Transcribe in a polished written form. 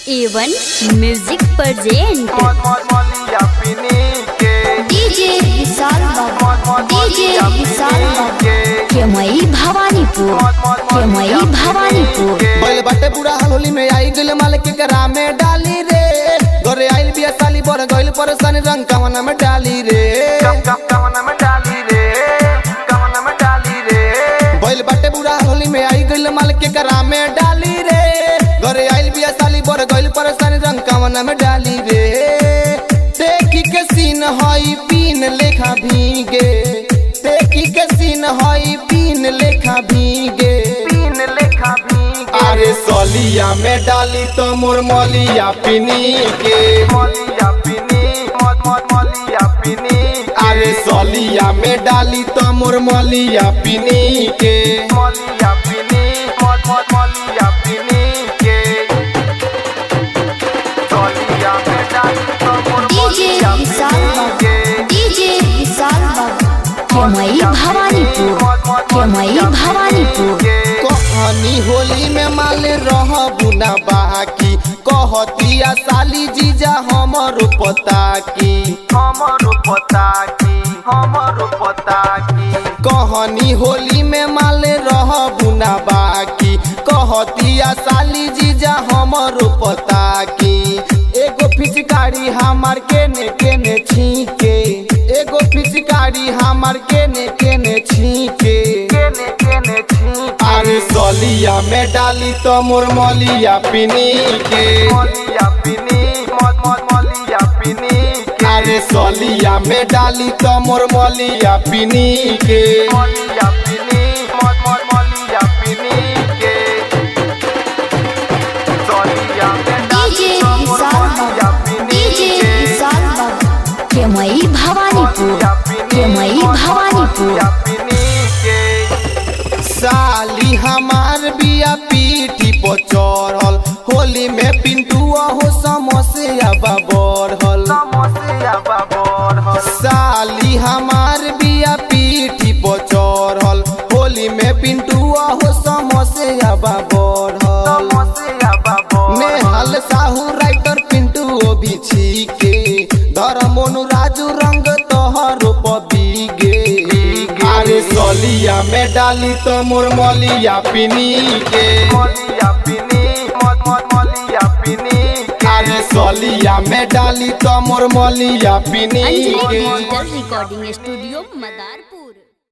A1 music present DJ विशाल बाबू केमई भवानीपुर बैल बाटे बुरा होली में आई गइल माल के करा में डाली रे घरे आइल बिया साली बर गइल परेशानी रंग कवना में डाली रे बैल बाटे बुरा होली में आई गइल माल के करा में डाली रे घरे आइल बिया साली बर गइल परेशानी रंग कवना में डाली रे देखी के सीन हई पीन लेखा भीगे देखी के सीन हई पीन लेखा भीगे अरे सोलिया में डाली तो मोर मलिया पिनी के अरे सोलिया में डाली तो मोर मलिया पिनी के डीजे विशाल बाबू केमई भवानीपुर कहानी होली में माल रह बुना बाकी कहतिया साली जीजा हमरो पता की कहानी होली में माल रह बुना बाकी कहतिया साली जीजा हमरो पता की एगो पिचकारी हमार केने केने छीके एगो पिचकारी हमार केने केने छीके अरे सोलिया में डाली तो मोर मलिया पिनी के अरे सोलिया में डाली तो मोर मलिया पिनी के डीजे विशाल बाबू केमई भवानीपुर साली हमार बिया पीठी पर चढ़ल होली में पिंटुआ हो समस्या बढ़ल साली हमार बिया पीठी पर चढ़ल होली में पिंटुआ हो समस्या बढ़ल नेहल साहू राइटर पिंटू भी छीके धर्मोनु राजू रंग तोहरो पबीगे अरे सोलिया में डाली तो मोर मलिया पिनी के अरे सोलिया में डाली तो मोर मलिया पिनी के रिकॉर्डिंग स्टूडियो